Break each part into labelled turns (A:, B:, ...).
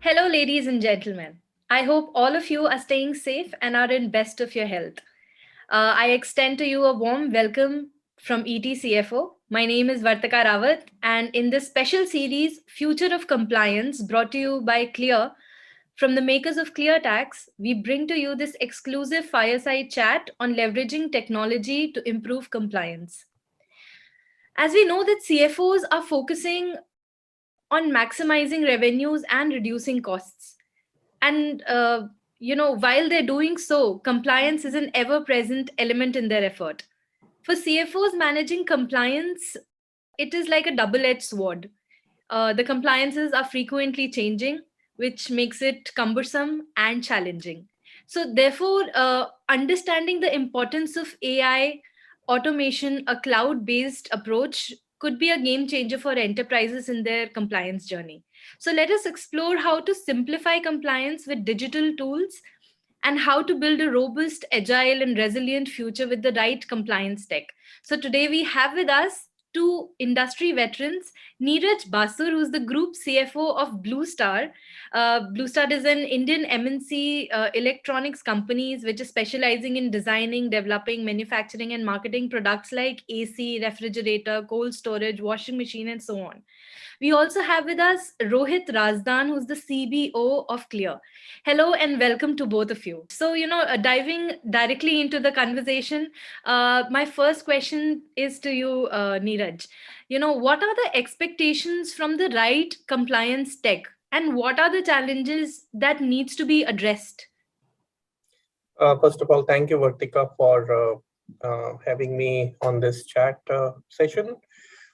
A: Hello, ladies and gentlemen. I hope all of you are staying safe and are in best of your health. I extend to you a warm welcome from ETCFO. My name is Vartika Rawat, and in this special series, Future of Compliance, brought to you by Clear, from the makers of ClearTax, we bring to you this exclusive fireside chat on leveraging technology to improve compliance. As we know that CFOs are focusing on maximizing revenues and reducing costs. And while they're doing so, compliance is an ever-present element in their effort. For CFOs, managing compliance, it is like a double-edged sword. The compliances are frequently changing, which makes it cumbersome and challenging. So, therefore, understanding the importance of AI, automation, a cloud based approach could be a game changer for enterprises in their compliance journey. So, let us explore how to simplify compliance with digital tools and how to build a robust, agile, and resilient future with the right compliance tech. So, today we have with us two industry veterans, Neeraj Basur, who's the Group CFO of Blue Star. Blue Star is an Indian MNC electronics companies which is specializing in designing, developing, manufacturing, and marketing products like AC, refrigerator, cold storage, washing machine, and so on. We also have with us Rohit Razdan, who's the CBO of Clear. Hello and welcome to both of you. So, diving directly into the conversation, my first question is to you, Neeraj. What are the expectations from the right compliance tech, and what are the challenges that needs to be addressed?
B: First of all, thank you, Vartika, for having me on this chat session.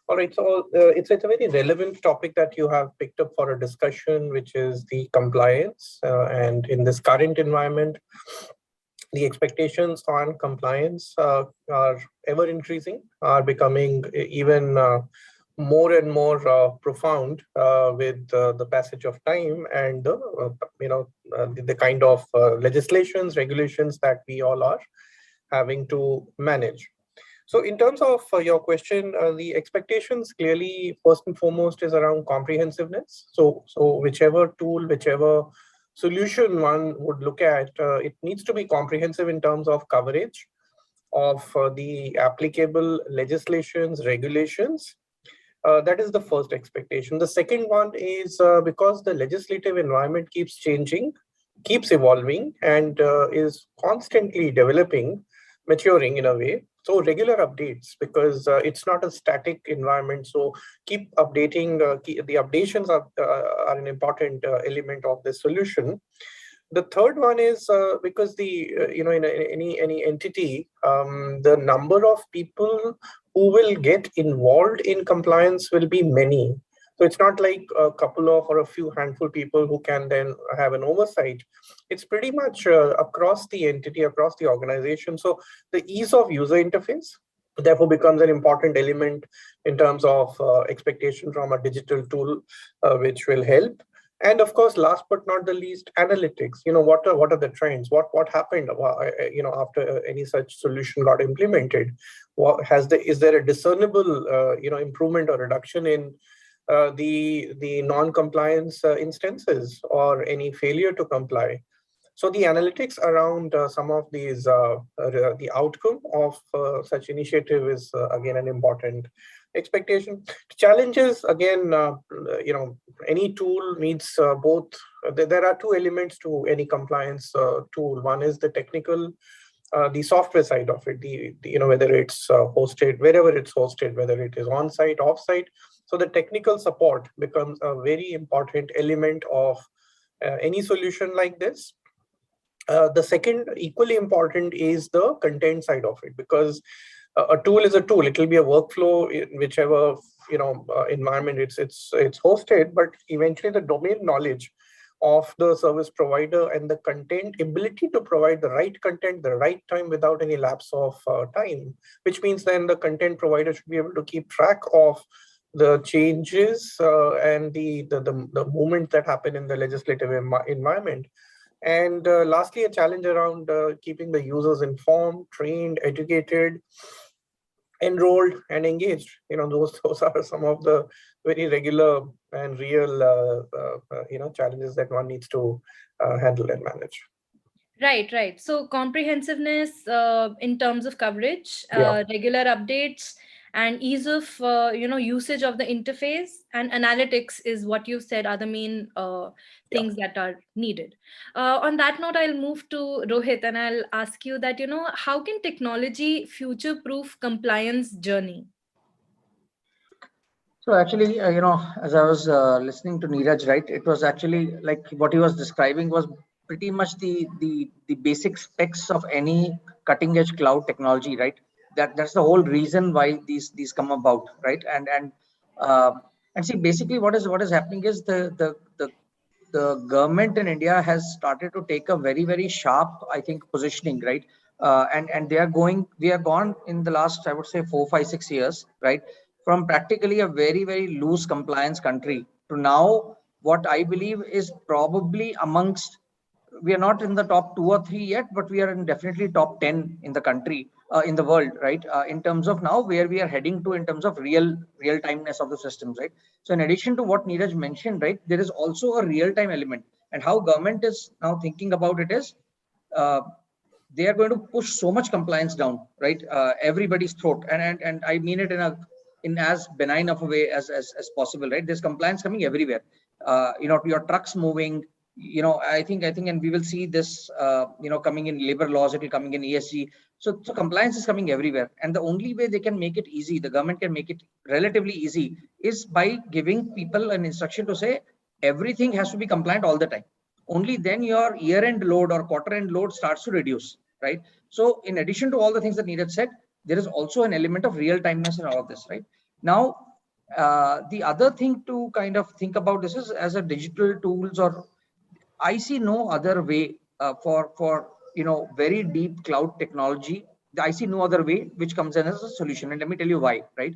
B: All right, so it's a very relevant topic that you have picked up for a discussion, which is the compliance. And in this current environment, the expectations on compliance are ever increasing, are becoming even more and more profound with the passage of time and the kind of legislations, regulations that we all are having to manage. So in terms of your question, the expectations clearly, first and foremost, is around comprehensiveness. So whichever tool, whichever solution one would look at, it needs to be comprehensive in terms of coverage of the applicable legislations, regulations. That is the first expectation. The second one is because the legislative environment keeps changing, keeps evolving, and is constantly developing, maturing in a way. So regular updates, because it's not a static environment. So keep updating. The updations are an important element of the solution. The third one is because in any entity, the number of people who will get involved in compliance will be many. So it's not like a couple of or a few handful people who can then have an oversight. It's pretty much across the entity, across the organization. So the ease of user interface therefore becomes an important element in terms of expectation from a digital tool, which will help. And of course, last but not the least, analytics. What are the trends? What happened? After any such solution got implemented, is there a discernible improvement or reduction in the non-compliance instances or any failure to comply? So the analytics around some of these, the outcome of such initiative is again an important expectation. Challenges, again, any tool needs both. There are two elements to any compliance tool. One is the technical, the software side of it, whether it's hosted, wherever it's hosted, whether it is on-site, off-site. So the technical support becomes a very important element of any solution like this. The second, equally important, is the content side of it, because a tool is a tool. It will be a workflow in whichever environment it's hosted, but eventually the domain knowledge of the service provider and the content ability to provide the right content, the right time without any lapse of time, which means then the content provider should be able to keep track of the changes and the movements that happen in the legislative environment. And lastly, a challenge around keeping the users informed, trained, educated, enrolled, and engaged. Those are some of the very regular and real challenges that one needs to handle and manage.
A: Right. So comprehensiveness in terms of coverage,
B: Yeah.
A: regular updates, and ease of usage of the interface, and analytics is what you said are the main things that are needed. On that note, I'll move to Rohit and I'll ask you that how can technology future-proof compliance journey?
C: So actually, as I was listening to Neeraj, right, it was actually like what he was describing was pretty much the basic specs of any cutting edge cloud technology, right? That's the whole reason why these come about, right? Uh, and see, basically, what is happening is the government in India has started to take a very sharp, I think, positioning, right? And we are gone in the last, I would say, 4, 5, 6 years, right? From practically a very loose compliance country to now what I believe is probably amongst, we are not in the top 2 or 3 yet, but we are in definitely top 10 in the country, in the world, right? In terms of now where we are heading to in terms of real timeness of the systems, right? So in addition to what Neeraj mentioned, right, there is also a real time element, and how government is now thinking about it is, uh, they are going to push so much compliance down, right? Everybody's throat, and I mean it in as benign of a way as possible, right? There's compliance coming everywhere. Your trucks moving, I think, and we will see this, coming in labor laws, it will coming in ESG. So compliance is coming everywhere, and the only way they can make it easy, the government can make it relatively easy, is by giving people an instruction to say everything has to be compliant all the time. Only then your year-end load or quarter-end load starts to reduce, right? So in addition to all the things that Neeraj said, there is also an element of real-timeness in all of this, right? Now, the other thing to kind of think about this is as a digital tools, or I see no other way for very deep cloud technology. I see no other way which comes in as a solution, and let me tell you why. Right,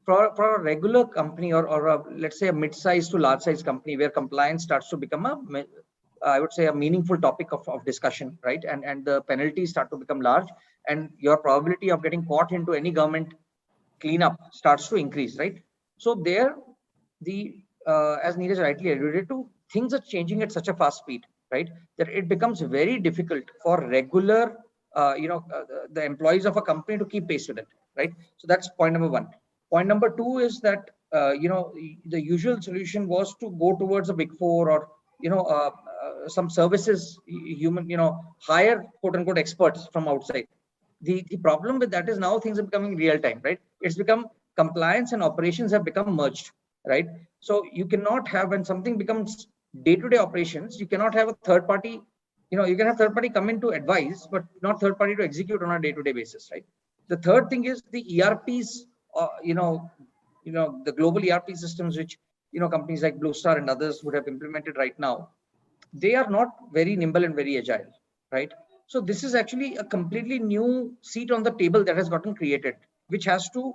C: for a regular company, or let's say a mid-sized to large-sized company where compliance starts to become I would say a meaningful topic of discussion, right? And the penalties start to become large, and your probability of getting caught into any government cleanup starts to increase, right? So there, as Neeraj rightly alluded to, things are changing at such a fast speed, right, that it becomes very difficult for regular, the employees of a company to keep pace with it, right? So that's point number one. Point number two is that the usual solution was to go towards a big four, or some services, hire quote unquote experts from outside. The problem with that is now things are becoming real time, right? It's become compliance and operations have become merged, right? So you cannot have, when something becomes day-to-day operations, you cannot have a third party, you can have third party come in to advise, but not third party to execute on a day-to-day basis, right? The third thing is the ERPs, the global ERP systems, which companies like Blue Star and others would have implemented right now, they are not very nimble and very agile, right? So this is actually a completely new seat on the table that has gotten created, which has to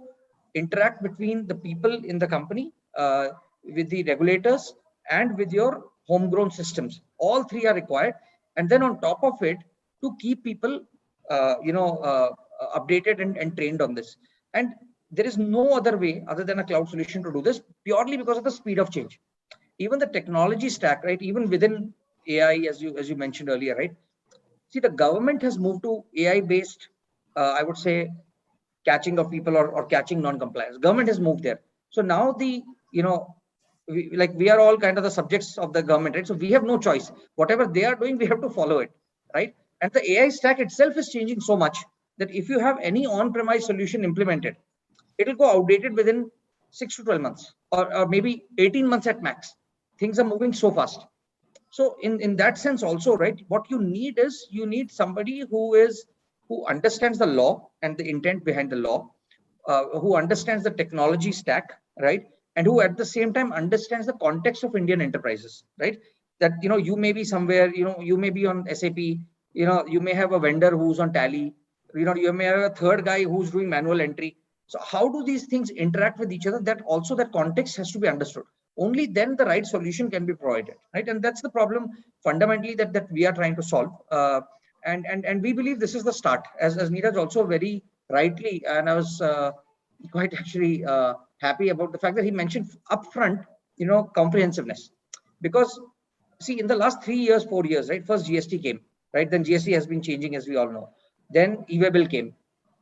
C: interact between the people in the company, with the regulators, and with your homegrown systems. All three are required, and then on top of it, to keep people, updated and trained on this. And there is no other way other than a cloud solution to do this, purely because of the speed of change. Even the technology stack, right? Even within AI, as you mentioned earlier, right? See, the government has moved to AI based, I would say, catching of people, or catching non-compliance. Government has moved there. So now we are all kind of the subjects of the government, right? So we have no choice. Whatever they are doing, we have to follow it, right? And the AI stack itself is changing so much that if you have any on-premise solution implemented, it will go outdated within 6 to 12 months, or maybe 18 months at max. Things are moving so fast. So in that sense also, right, what you need is, you need somebody who understands the law and the intent behind the law, who understands the technology stack, right, and who at the same time understands the context of Indian enterprises, right? That you may be somewhere, you may be on SAP, you may have a vendor who's on Tally, you may have a third guy who's doing manual entry. So how do these things interact with each other? That also, that context has to be understood. Only then the right solution can be provided, right? And that's the problem fundamentally that we are trying to solve. And we believe this is the start, as Neeraj also very rightly, and I was quite actually happy about the fact that he mentioned upfront comprehensiveness. Because see, in the last 3 years, 4 years, right? First GST came, right? Then GST has been changing, as we all know. Then e-way bill came.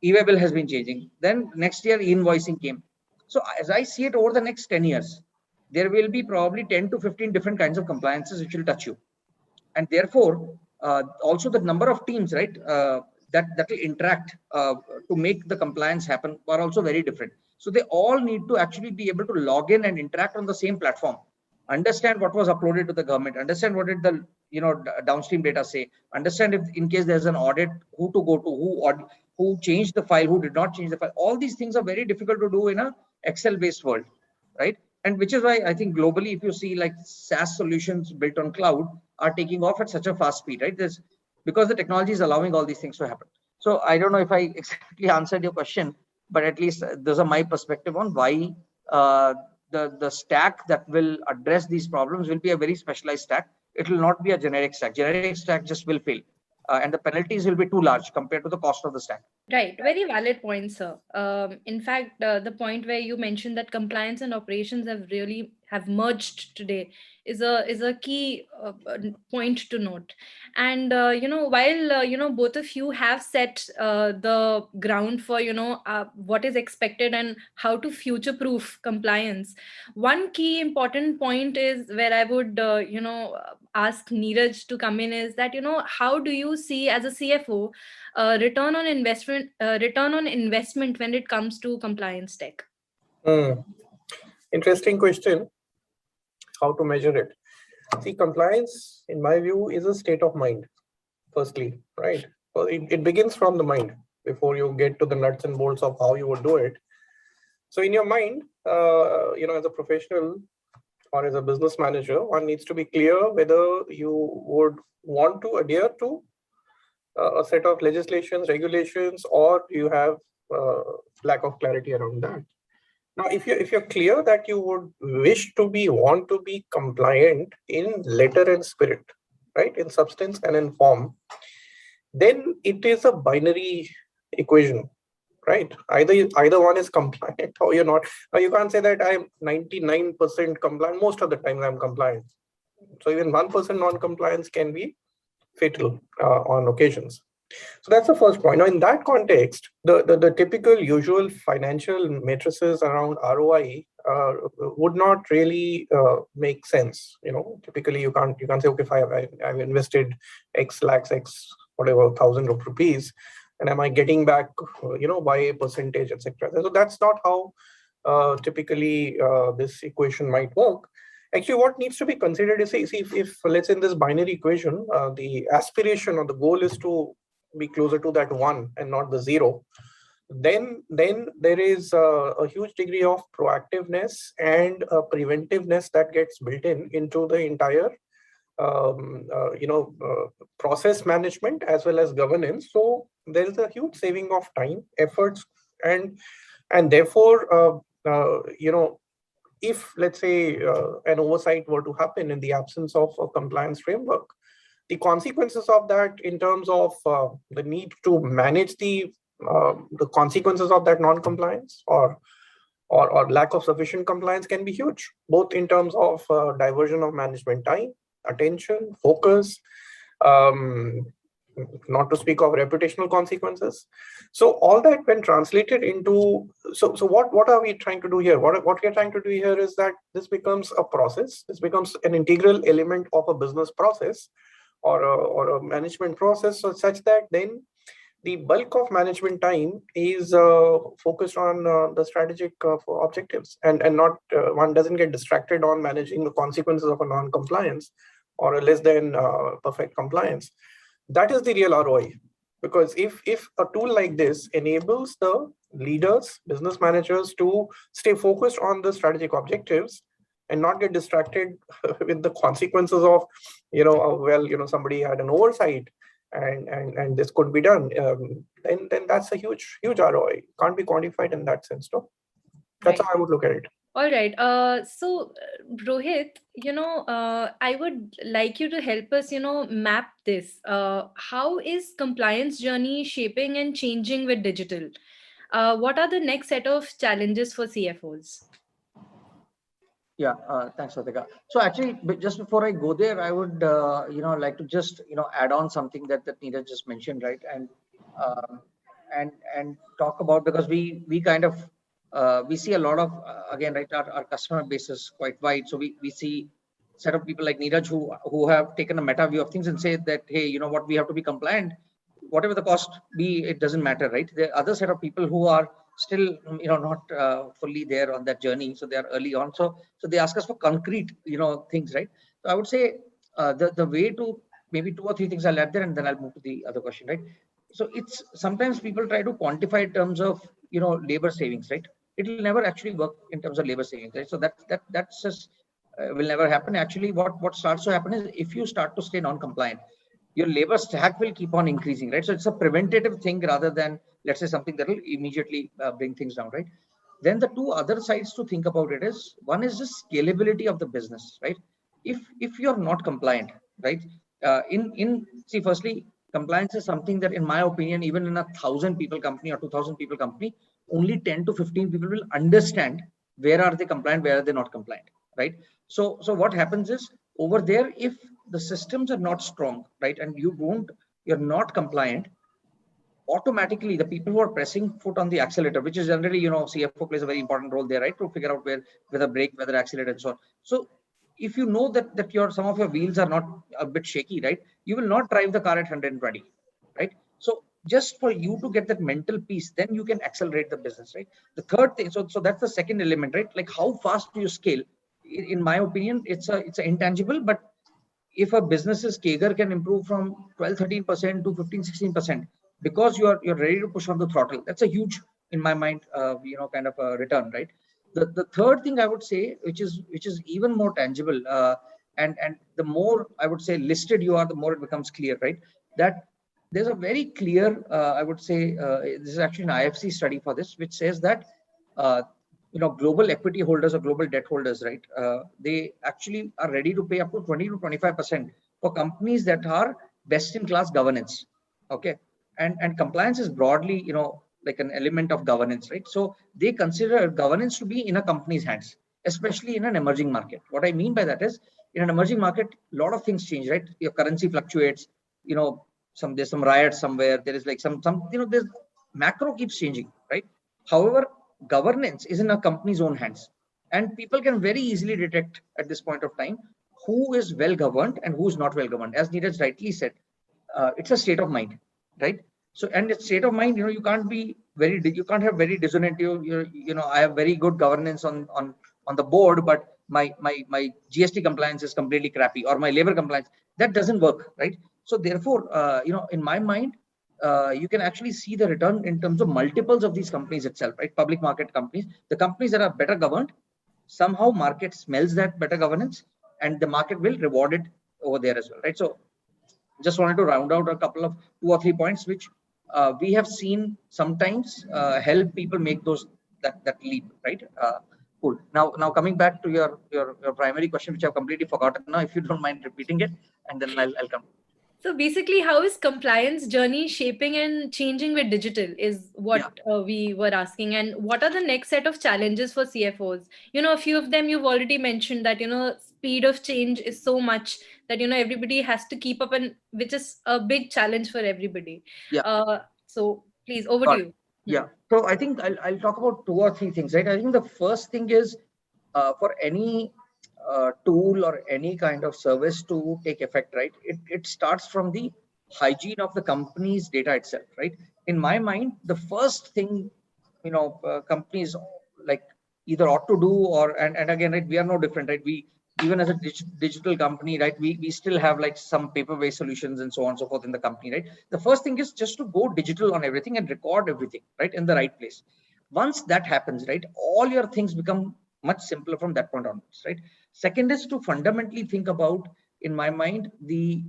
C: E-way bill has been changing. Then next year e-invoicing came. So as I see it, over the next 10 years, there will be probably 10 to 15 different kinds of compliances which will touch you. And therefore, also the number of teams, right, that will interact to make the compliance happen are also very different. So they all need to actually be able to log in and interact on the same platform, understand what was uploaded to the government, understand what did the downstream data say, understand if in case there's an audit, who to go to, who changed the file, who did not change the file. All these things are very difficult to do in a Excel based world, right? And which is why I think globally, if you see like SaaS solutions built on cloud are taking off at such a fast speed, right? There's because the technology is allowing all these things to happen. So I don't know if I exactly answered your question, but at least those are my perspective on why the stack that will address these problems will be a very specialized stack. It will not be a generic stack. Generic stack just will fail. And the penalties will be too large compared to the cost of the stack.
A: Right, very valid point, sir. In fact, the point where you mentioned that compliance and operations have merged today is a key point to note. And while both of you have set the ground for what is expected and how to future-proof compliance, one key important point is where I would ask Neeraj to come in is that how do you see as a CFO return on investment when it comes to compliance tech?
B: Interesting question. How to measure it? See, compliance, in my view, is a state of mind. Firstly, right? Well, it begins from the mind before you get to the nuts and bolts of how you would do it. So, in your mind, as a professional or as a business manager, one needs to be clear whether you would want to adhere to a set of legislations, regulations, or you have lack of clarity around that. Now, if you're clear that you would want to be compliant in letter and spirit, right, in substance and in form, then it is a binary equation, right? Either one is compliant or you're not. Now, you can't say that I'm 99% compliant. Most of the time I'm compliant. So even 1% non-compliance can be fatal on occasions. So that's the first point. Now, in that context, the typical usual financial matrices around ROI would not really make sense. Typically you can't say, okay, I've invested X lakhs, X whatever thousand of rupees, and am I getting back, by a percentage, etc. So that's not how typically this equation might work. Actually, what needs to be considered is, if let's say in this binary equation, the aspiration or the goal is to be closer to that 1 and not the 0, then there is a huge degree of proactiveness and preventiveness that gets built into the entire process management as well as governance. So there is a huge saving of time, efforts, and therefore if, let's say, an oversight were to happen in the absence of a compliance framework, the consequences of that in terms of the need to manage the consequences of that non-compliance or lack of sufficient compliance can be huge, both in terms of diversion of management time, attention, focus, not to speak of reputational consequences. So all that when translated into, so what are we trying to do here? What we are trying to do here is that this becomes a process. This becomes an integral element of a business process or a management process, so such that then the bulk of management time is focused on the strategic objectives, and not one doesn't get distracted on managing the consequences of a non-compliance or a less than perfect compliance. That is the real ROI, because if a tool like this enables the leaders, business managers to stay focused on the strategic objectives and not get distracted with the consequences of, somebody had an oversight and this could be done, then that's a huge ROI. Can't be quantified in that sense, no? That's
A: Right.
B: how I would look at it.
A: All right. So Rohit, I would like you to help us, map this. How is compliance journey shaping and changing with digital? What are the next set of challenges for CFOs?
C: Yeah, thanks, Vatika. So actually, just before I go there, I would, like to just, add on something that Neeraj just mentioned, right? Um, and talk about, because we kind of, we see a lot of, again, right, our customer base is quite wide. So we see set of people like Neeraj who have taken a meta view of things and say that, hey, you know what, we have to be compliant, whatever the cost be, it doesn't matter, right? There are other set of people who are still, not fully there on that journey, so they are early on. So they ask us for concrete, things, right? So I would say the way to, maybe two or three things I'll add there, and then I'll move to the other question, right? So it's sometimes people try to quantify in terms of, labor savings, right? It will never actually work in terms of labor savings, right? So that's just will never happen. Actually, what starts to happen is, if you start to stay non-compliant, your labor stack will keep on increasing, right? So it's a preventative thing rather than, let's say, something that will immediately bring things down, right? Then the two other sides to think about it is, one is the scalability of the business, right? If you're not compliant, right? In see, firstly, compliance is something that, in my opinion, even in 1,000 people company or 2,000 people company, only 10 to 15 people will understand where are they compliant, where are they not compliant, right? So what happens is, over there, if the systems are not strong, right, and you're not compliant, automatically the people who are pressing foot on the accelerator, which is generally, CFO plays a very important role there, right, to figure out whether brake, whether accelerate, and so on. So if you know that some of your wheels are not a bit shaky, right, you will not drive the car at 120, right? So just for you to get that mental peace, then you can accelerate the business, right? The third thing, so that's the second element, right? Like, how fast do you scale? In my opinion, it's a intangible, but if a business's CAGR can improve from 12-13% to 15-16%, because you're ready to push on the throttle, that's a huge, in my mind, kind of a return, right? The third thing I would say, which is even more tangible, and the more, I would say, listed you are, the more it becomes clear, right? That there's a very clear, I would say, this is actually an IFC study for this, which says that uh, global equity holders or global debt holders, right? They actually are ready to pay up to 20 to 25% for companies that are best in class governance. Okay. And compliance is broadly, like an element of governance, right? So they consider governance to be in a company's hands, especially in an emerging market. What I mean by that is, in an emerging market, a lot of things change, right? Your currency fluctuates, there's some riots somewhere. There is like some, there's macro keeps changing, right? However, governance is in a company's own hands, and people can very easily detect at this point of time who is well governed and who's not well governed. As Neeraj rightly said, it's a state of mind, right? So, and it's state of mind, you can't be you can't have very dissonant, I have very good governance on the board, but my GST compliance is completely crappy, or my labor compliance, that doesn't work, right? So therefore, in my mind, you can actually see the return in terms of multiples of these companies itself, right? Public market companies, the companies that are better governed, somehow market smells that better governance, and the market will reward it over there as well, right? So just wanted to round out a couple of 2 or 3 points, which we have seen sometimes help people make that leap, right? Cool. Now coming back to your primary question, which I've completely forgotten now, if you don't mind repeating it, and then I'll come.
A: So basically, how is compliance journey shaping and changing with digital is what we were asking. And what are the next set of challenges for CFOs? A few of them you've already mentioned, that, speed of change is so much that, everybody has to keep up, and which is a big challenge for everybody. So please, over to you.
C: Yeah. So I think I'll talk about 2 or 3 things, right? I think the first thing is, for any tool or any kind of service to take effect, right? It starts from the hygiene of the company's data itself, right? In my mind, the first thing, companies like either ought to do, or, and again, right, we are no different, right? We, even as a digital company, right, we still have like some paper-based solutions and so on and so forth in the company, right? The first thing is just to go digital on everything and record everything, right, in the right place. Once that happens, right, all your things become much simpler from that point onwards, right? Second is to fundamentally think about, in my mind, the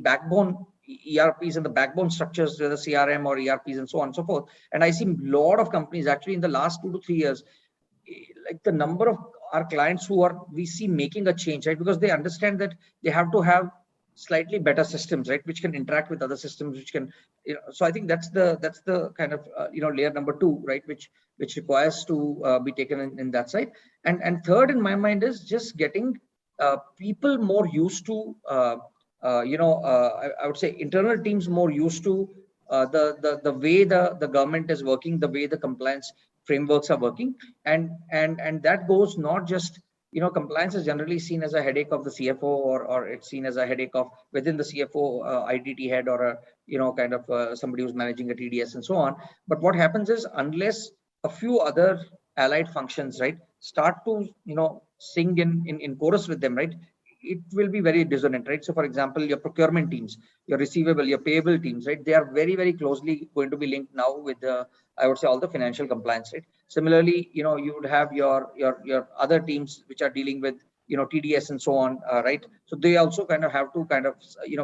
C: backbone ERPs and the backbone structures, whether CRM or ERPs and so on and so forth. And I see a lot of companies actually in the last 2 to 3 years, like the number of our clients who are, we see making a change, right? Because they understand that they have to have slightly better systems, right, which can interact with other systems, which can, so I think that's the kind of layer number 2, right, which requires to be taken in that side. And third in my mind is just getting people more used to I would say internal teams more used to the way the government is working, the way the compliance frameworks are working, and that goes not just, compliance is generally seen as a headache of the CFO, or it's seen as a headache of within the CFO IDT head, or a kind of somebody who's managing a TDS and so on. But what happens is, unless a few other allied functions, right, start to sing in chorus with them, right, it will be very dissonant, right? So for example, your procurement teams, your receivable, your payable teams, right, they are very, very closely going to be linked now with the, I would say, all the financial compliance, right? Similarly, you would have your other teams which are dealing with TDS and so on, right? So they also kind of have to kind of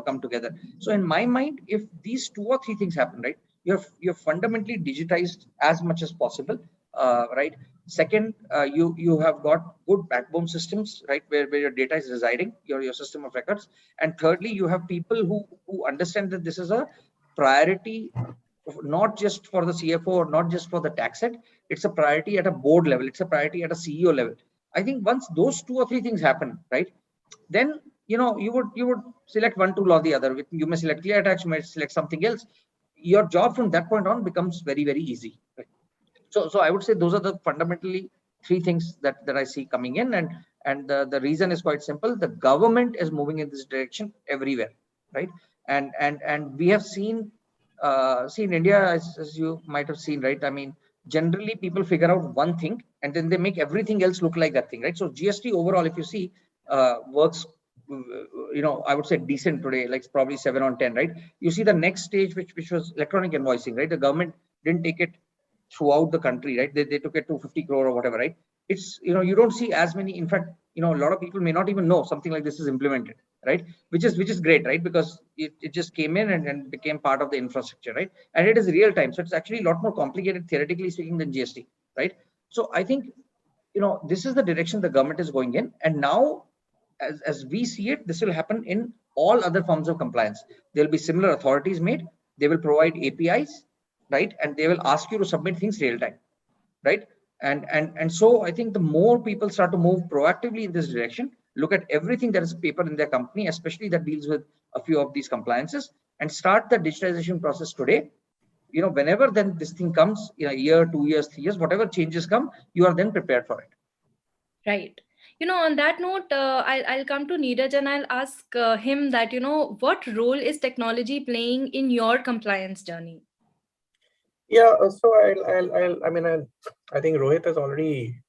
C: come together. So in my mind, if these 2 or 3 things happen, right, you're fundamentally digitized as much as possible, right? Second, you have got good backbone systems, right, where your data is residing, your system of records. And thirdly, you have people who understand that this is a priority, not just for the CFO or not just for the tax head. It's a priority at a board level. It's a priority at a CEO level. I think once those 2 or 3 things happen, right, then you would select one tool or the other. You may select ClearTax, you may select something else. Your job from that point on becomes very, very easy, right? So I would say those are the fundamentally 3 things that I see coming in, and the reason is quite simple. The government is moving in this direction everywhere, right? And we have seen in India, as you might have seen, right? I mean, generally people figure out one thing and then they make everything else look like that thing, right? So GST overall, if you see, works, I would say decent today, like probably 7 on 10, right? You see the next stage, which was electronic invoicing, right? The government didn't take it throughout the country, right? They took it to 50 crore or whatever, right? It's, you don't see as many. In fact, a lot of people may not even know something like this is implemented, right? Which is great, right? Because it just came in and became part of the infrastructure, right? And it is real time. So it's actually a lot more complicated, theoretically speaking, than GST, right? So I think, this is the direction the government is going in. And now, as we see it, this will happen in all other forms of compliance. There'll be similar authorities made. They will provide APIs, right? And they will ask you to submit things real time, right? And so I think the more people start to move proactively in this direction, look at everything that is paper in their company, especially that deals with a few of these compliances, and start the digitization process today. Whenever then this thing comes in a year, 2 years, 3 years, whatever changes come, you are then prepared for it.
A: Right. On that note, I'll come to Neeraj and I'll ask him that, what role is technology playing in your compliance journey?
B: Yeah, so I think Rohit has already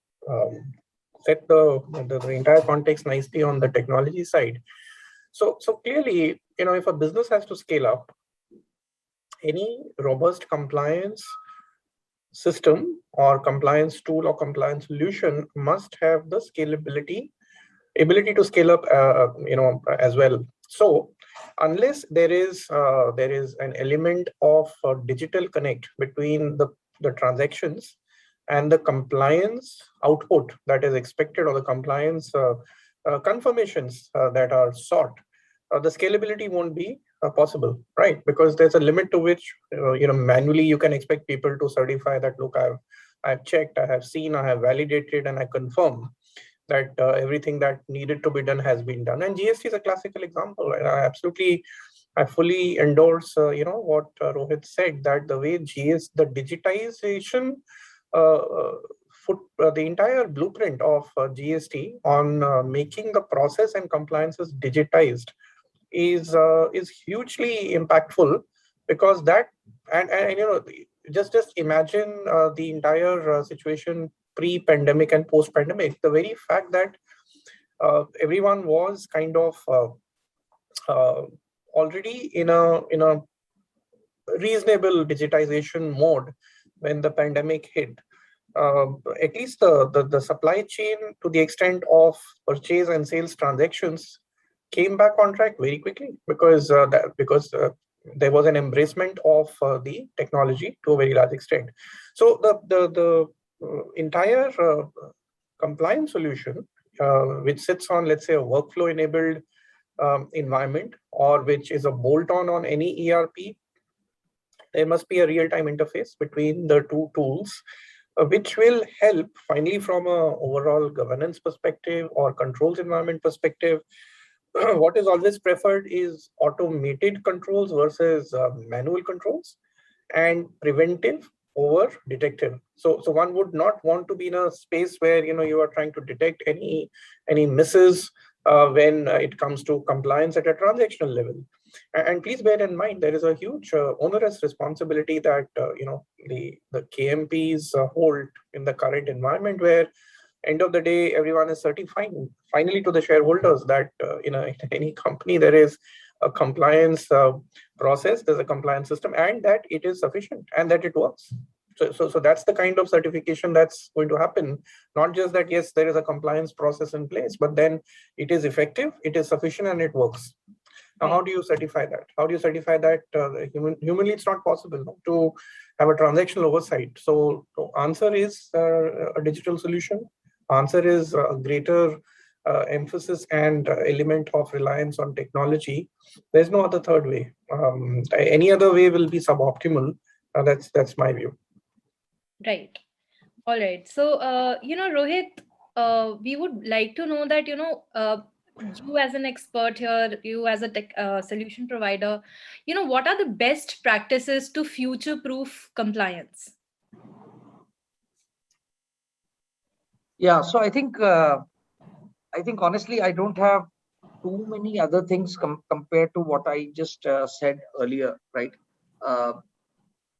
B: set the entire context nicely on the technology side. So clearly, if a business has to scale up, any robust compliance system or compliance tool or compliance solution must have the ability to scale up, as well. So unless there is an element of digital connect between the transactions and the compliance output that is expected, or the compliance confirmations that are sought, the scalability won't be possible, right? Because there's a limit to which manually you can expect people to certify that, look, I've checked, I have seen, I have validated, and I confirm that everything that needed to be done has been done. And GST is a classical example. And I fully endorse what Rohit said, that the way the digitization, the entire blueprint of GST on making the process and compliances digitized is hugely impactful, because that and just imagine the entire situation pre-pandemic and post-pandemic. The very fact that everyone was kind of already in a reasonable digitization mode when the pandemic hit. At least the supply chain, to the extent of purchase and sales transactions, came back on track very quickly, because there was an embracement of the technology to a very large extent. So the entire compliance solution, which sits on, let's say, a workflow enabled environment, or which is a bolt-on on any ERP, there must be a real-time interface between the two tools, which will help finally from a overall governance perspective or controls environment perspective. What is always preferred is automated controls versus manual controls, and preventive over detective. So one would not want to be in a space where you are trying to detect any misses when it comes to compliance at a transactional level. And please bear in mind, there is a huge onerous responsibility that the KMPs hold in the current environment, where end of the day everyone is certifying finally to the shareholders that in any company there is a compliance process, there's a compliance system, and that it is sufficient and that it works. So that's the kind of certification that's going to happen. Not just that, yes, there is a compliance process in place, but then it is effective, it is sufficient, and it works. Now, how do you certify that? How do you certify that humanly it's not possible to have a transactional oversight? So answer is a digital solution. Answer is a greater emphasis and element of reliance on technology. There's no other third way. Any other way will be suboptimal. That's my view.
A: Right. All right. So, Rohit, we would like to know that, you as an expert here, you as a tech solution provider, what are the best practices to future-proof compliance?
C: Yeah, so I think honestly, I don't have too many other things compared to what I just said earlier, right?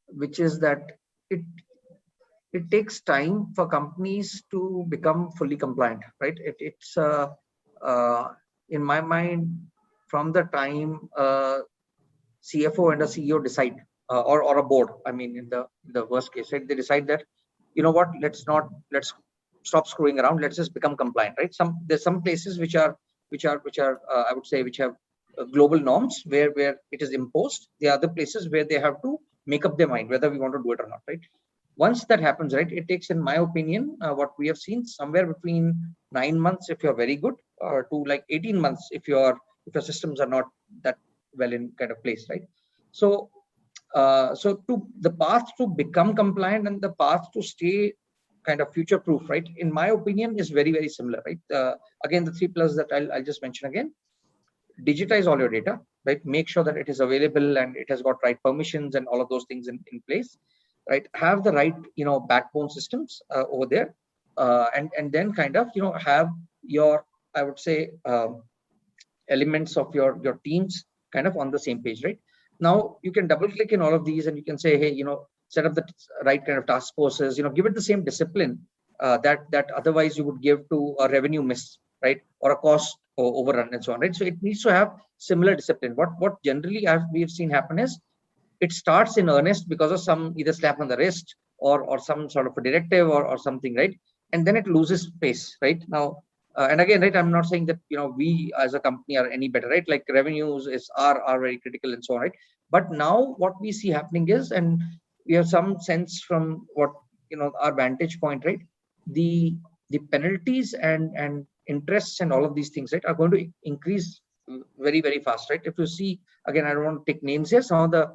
C: Which is that it takes time for companies to become fully compliant, right? It's in my mind, from the time CFO and a CEO decide, or a board, I mean, in the worst case, right? They decide that, you know what, let's stop screwing around, let's just become compliant, right? There's some places which are I would say, which have global norms where it is imposed. There are other places where they have to make up their mind whether we want to do it or not, right? Once that happens, right, it takes, in my opinion, what we have seen, somewhere between 9 months if you're very good, to like 18 months if your systems are not that well in kind of place, right? So to the path to become compliant and the path to stay kind of future proof, right, in my opinion, is very, very similar, right? Again, the 3 plus that I'll just mention again: digitize all your data, right? Make sure that it is available and it has got right permissions and all of those things in place, right? Have the right backbone systems over there, and then kind of have your, I would say, elements of your teams kind of on the same page, right? Now you can double click in all of these and you can say, hey, set up the right kind of task forces, give it the same discipline that otherwise you would give to a revenue miss, right, or a cost overrun and so on, right? So it needs to have similar discipline. What generally we have seen happen is, it starts in earnest because of some either slap on the wrist or some sort of a directive or something, right? And then it loses pace, right? Now, and again, right, I'm not saying that we as a company are any better, right? Like revenues are very critical and so on, right? But now what we see happening is, and we have some sense from what our vantage point, right? The penalties and interests and all of these things, right, are going to increase very, very fast, right? If you see, again, I don't want to take names here, some of the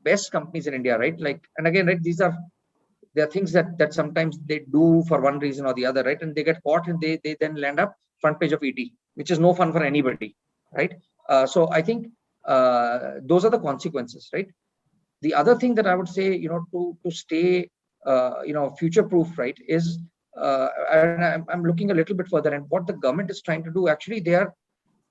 C: best companies in India, right? Like, and again, right, there are things that sometimes they do for one reason or the other, right? And they get caught and they then land up front page of ET, which is no fun for anybody, right? So I think those are the consequences, right? The other thing that I would say, to stay, future proof, right, is, and I'm looking a little bit further, and what the government is trying to do, actually, they are,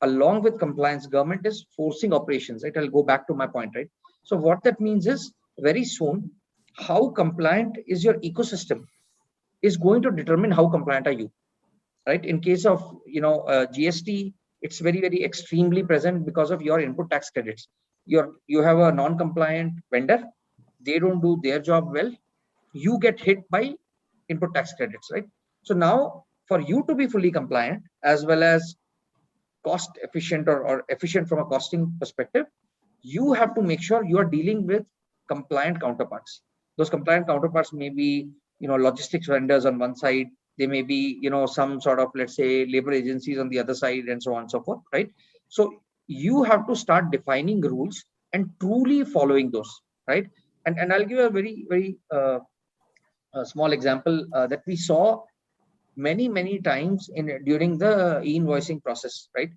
C: along with compliance, government is forcing operations, right? I'll go back to my point, right? So what that means is, very soon, how compliant is your ecosystem is going to determine how compliant are you, right? In case of GST, it's very, very extremely present because of your input tax credits. You have a non-compliant vendor, they don't do their job well, you get hit by input tax credits, right? So now, for you to be fully compliant, as well as cost efficient or efficient from a costing perspective, you have to make sure you are dealing with compliant counterparts. Those compliant counterparts may be, logistics vendors on one side, they may be, some sort of, let's say, labor agencies on the other side, and so on and so forth, right? So you have to start defining rules and truly following those, right? And I'll give a very small example that we saw many times during the e-invoicing process, right?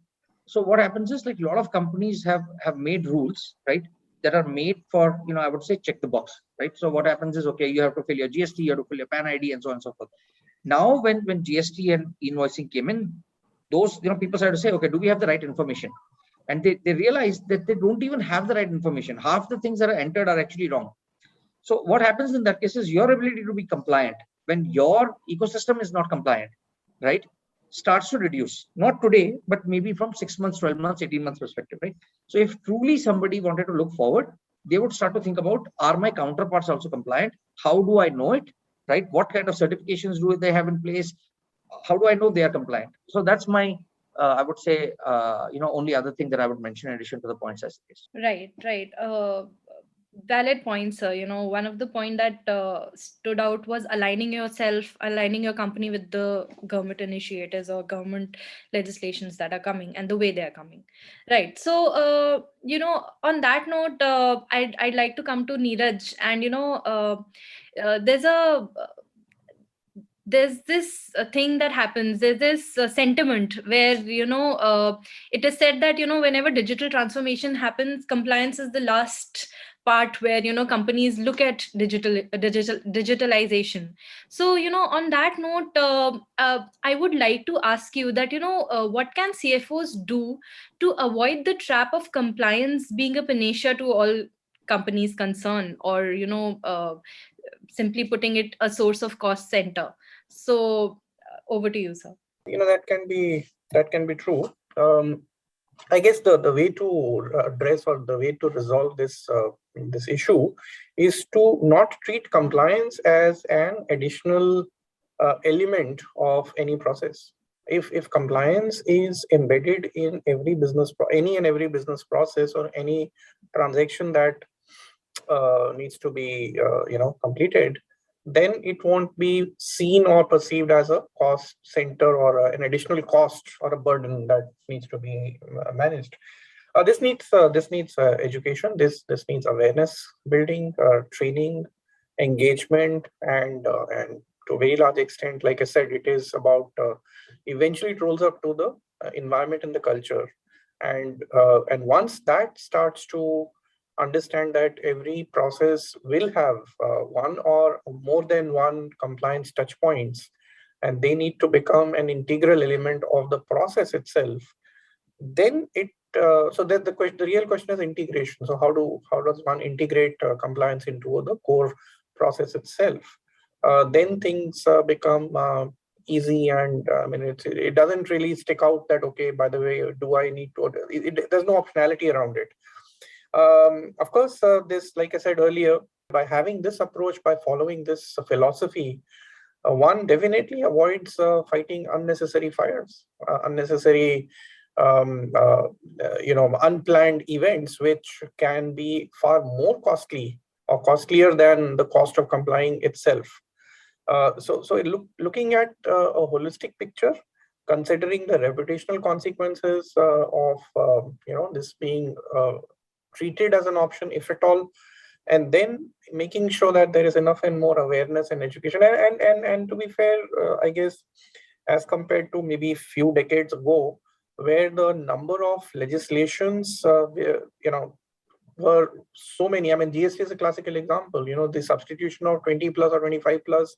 C: So what happens is, like, a lot of companies have made rules, right, that are made for, I would say, check the box, right? So what happens is, okay, you have to fill your GST, you have to fill your PAN ID, and so on and so forth. Now when GST and invoicing came in, those, people started to say, okay, do we have the right information? And they realized that they don't even have the right information. Half the things that are entered are actually wrong. So what happens in that case is, your ability to be compliant when your ecosystem is not compliant, right, starts to reduce. Not today, but maybe from 6 months, 12 months, 18 months perspective, right? So if truly somebody wanted to look forward, they would start to think about, are my counterparts also compliant? How do I know it, right? What kind of certifications do they have in place? How do I know they are compliant? So that's my, I would say, only other thing that I would mention in addition to the points I suggest.
A: Right. Valid points, sir. One of the point that stood out was aligning your company with the government initiatives or government legislations that are coming and the way they are coming. Right. So, on that note, I'd like to come to Neeraj, and there's this thing that happens. There's this sentiment where it is said that whenever digital transformation happens, compliance is the last part where companies look at digitalization. So on that note, I would like to ask you that what can CFOs do to avoid the trap of compliance being a panacea to all companies concerned, or simply putting it, a source of cost center? So over to you, sir.
B: That can be true. I guess the way to address or the way to resolve this issue is to not treat compliance as an additional element of any process. If compliance is embedded in any and every business process or any transaction that needs to be completed, then it won't be seen or perceived as a cost center or an additional cost or a burden that needs to be managed. This needs education. This needs awareness building, training, engagement, and to a very large extent, like I said, it is about eventually it rolls up to the environment and the culture, and once that starts to understand that every process will have one or more than one compliance touch points, and they need to become an integral element of the process itself, then it so that the real question is integration. So how does one integrate compliance into the core process itself? Then things become easy, and it doesn't really stick out that, okay, by the way, do I need to? There's no optionality around it. Of course, this, like I said earlier, by having this approach, by following this philosophy, one definitely avoids fighting unnecessary fires, unnecessary, unplanned events, which can be far more costly or costlier than the cost of complying itself. So looking at a holistic picture, considering the reputational consequences of this being treated as an option, if at all, and then making sure that there is enough and more awareness and education. And to be fair, I guess, as compared to maybe a few decades ago, where the number of legislations, were so many. I mean, GST is a classical example. The substitution of 20 plus or 25 plus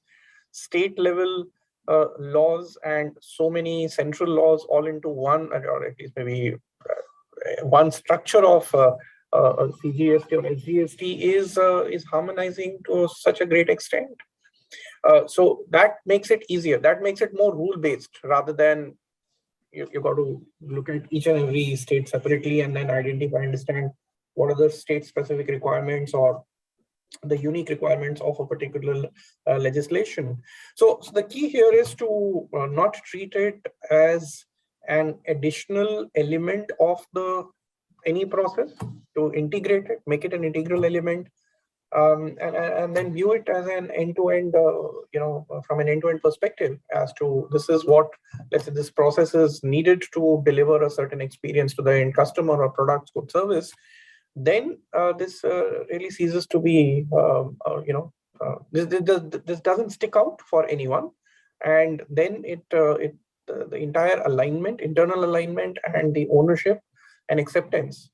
B: state level laws and so many central laws all into one, or at least maybe one structure of CGST or SGST is harmonizing to such a great extent. So that makes it easier. That makes it more rule-based rather than you got to look at each and every state separately and then identify, understand what are the state-specific requirements or the unique requirements of a particular legislation. So the key here is to not treat it as an additional element of any process, to integrate it, make it an integral element, and then view it as an end-to-end, from an end-to-end perspective as to this is what, let's say, this process is needed to deliver a certain experience to the end customer or products, good service, then this really ceases to be, this doesn't stick out for anyone, and then the entire alignment, internal alignment, and the ownership and acceptance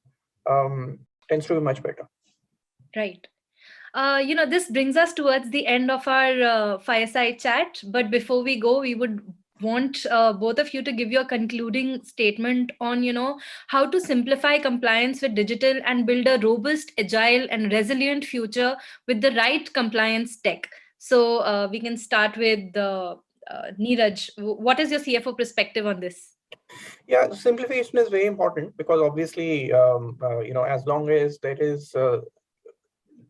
B: tends to be much better.
A: Right. This brings us towards the end of our fireside chat. But before we go, we would want both of you to give your concluding statement on, how to simplify compliance with digital and build a robust, agile, and resilient future with the right compliance tech. So we can start with Neeraj. What is your CFO perspective on this?
B: Yeah, simplification is very important because obviously, as long as there is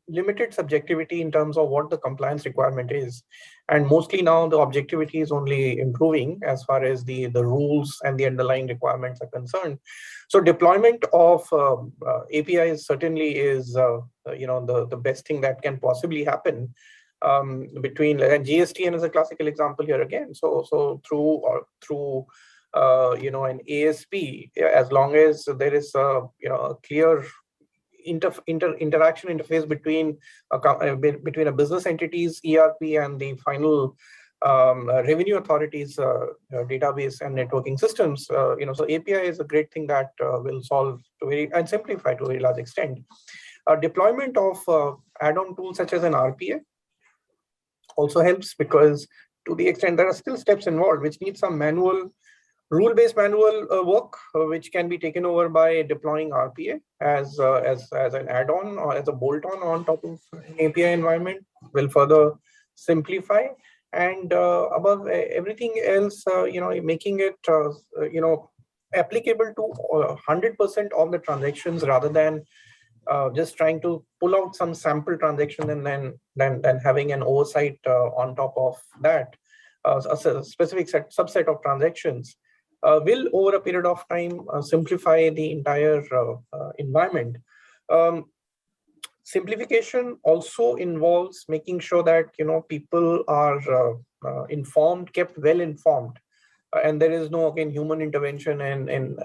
B: limited subjectivity in terms of what the compliance requirement is, and mostly now the objectivity is only improving as far as the rules and the underlying requirements are concerned. So deployment of APIs certainly is the best thing that can possibly happen between, and GSTN is a classical example here again. So through an ASP, as long as there is a clear interaction interface between a business entity's ERP and the final revenue authorities database and networking systems. So API is a great thing that will solve and simplify to a very large extent. Deployment of add-on tools such as an RPA also helps, because to the extent there are still steps involved which need some rule-based manual work, which can be taken over by deploying RPA as an add-on or as a bolt-on on top of an API environment, will further simplify. And above everything else, making it applicable to 100% of the transactions, rather than just trying to pull out some sample transaction and then having an oversight on top of that, a specific subset of transactions. Will over a period of time simplify the entire environment. Simplification also involves making sure that people are informed, kept well informed, and there is no human intervention in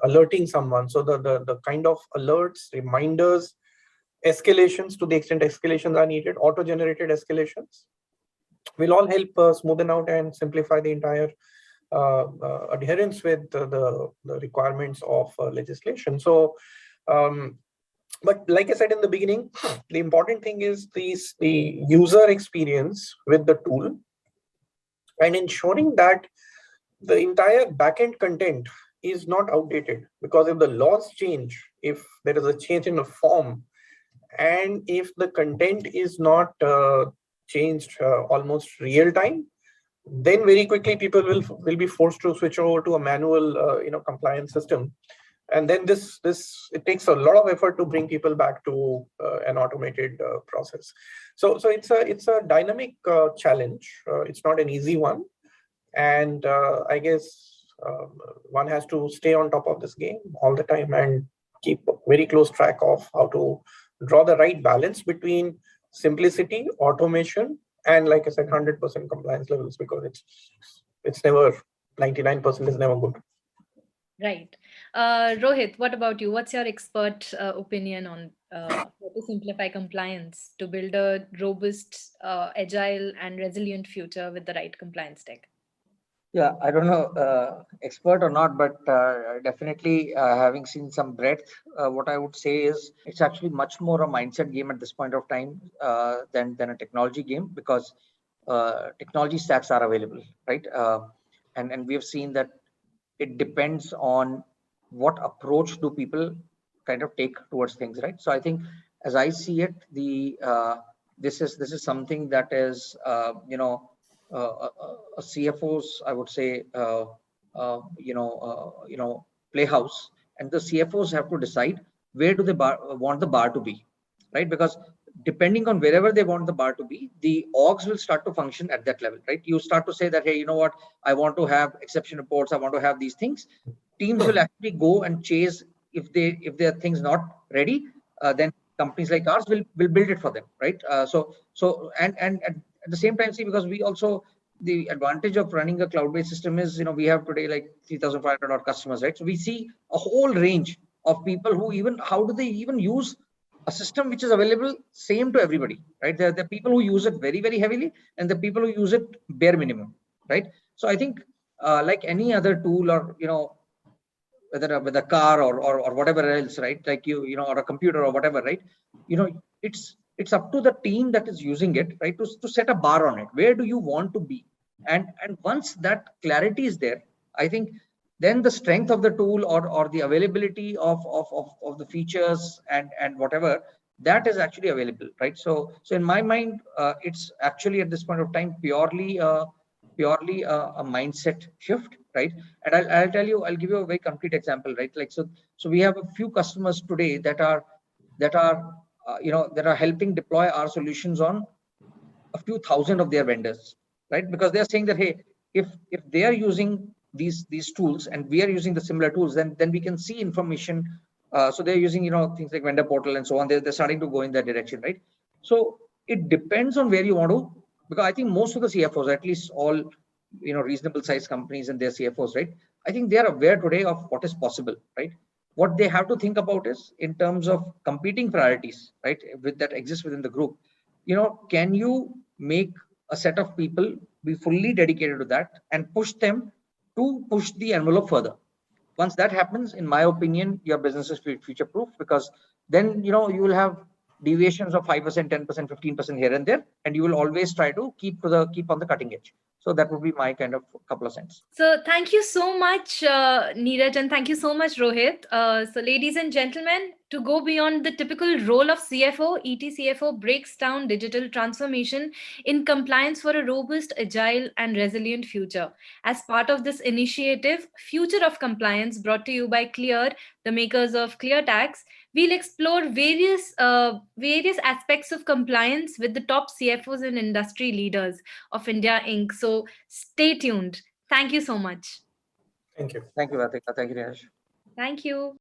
B: alerting someone. So the kind of alerts, reminders, escalations, to the extent escalations are needed, auto-generated escalations, will all help smoothen out and simplify the entire adherence with the requirements of legislation. So, but like I said in the beginning, the important thing is the user experience with the tool, and ensuring that the entire backend content is not outdated. Because if the laws change, if there is a change in a form, and if the content is not changed almost real time, then very quickly people will be forced to switch over to a manual compliance system, and then it takes a lot of effort to bring people back to an automated process. So it's a dynamic challenge. It's not an easy one, and I guess one has to stay on top of this game all the time and keep very close track of how to draw the right balance between simplicity, automation, and, like I said, 100% compliance levels, because it's never 99% is never good.
A: Right. Rohit, what about you? What's your expert opinion on how to simplify compliance to build a robust, agile, and resilient future with the right compliance tech?
C: Yeah, I don't know, expert or not, but definitely having seen some breadth, what I would say is it's actually much more a mindset game at this point of time than a technology game, because technology stacks are available, right? And we have seen that it depends on what approach do people kind of take towards things, right? So I think, as I see it, this is something that is a CFO's, I would say, playhouse, and the CFOs have to decide where do they want the bar to be, right? Because depending on wherever they want the bar to be, the orgs will start to function at that level, right? You start to say that, hey, you know what, I want to have exception reports, I want to have these things. Teams will actually go and chase, if their things not ready, then companies like ours will build it for them, right? And at the same time, see, because we also, the advantage of running a cloud-based system is, we have today like 3,500 odd customers, right? So we see a whole range of people who even, how do they even use a system which is available same to everybody, right? There are people who use it very, very heavily, and the people who use it bare minimum, right? So I think like any other tool, or whether with a car or whatever else, right? Like or a computer or whatever, right? It's up to the team that is using it, right? To set a bar on it. Where do you want to be? And once that clarity is there, I think then the strength of the tool or the availability of the features and whatever, that is actually available, right? So in my mind, it's actually at this point of time purely a mindset shift, right? And I'll tell you, I'll give you a very concrete example, right? Like so we have a few customers today that are helping deploy our solutions on a few thousand of their vendors, right? Because they're saying that, hey, if they are using these tools and we are using the similar tools, then we can see information. So they're using things like vendor portal and so on. They're starting to go in that direction, right? So it depends on where you want to, because I think most of the CFOs, at least all reasonable sized companies and their CFOs, right? I think they are aware today of what is possible, right? What they have to think about is in terms of competing priorities, right? That exists within the group. Can you make a set of people be fully dedicated to that and push them to push the envelope further? Once that happens, in my opinion, your business is future proof, because then you will have deviations of 5%, 10%, 15% here and there, and you will always try to keep on the cutting edge. So that would be my kind of couple of cents.
A: So thank you so much, Neeraj, and thank you so much, Rohit. So ladies and gentlemen, to go beyond the typical role of CFO, ET CFO breaks down digital transformation in compliance for a robust, agile, and resilient future. As part of this initiative, Future of Compliance, brought to you by Clear, the makers of ClearTax, we'll explore various aspects of compliance with the top CFOs and industry leaders of India Inc. So stay tuned. Thank you so much.
B: Thank you.
C: Thank you, Vartika. Thank you, Neeraj.
A: Thank you.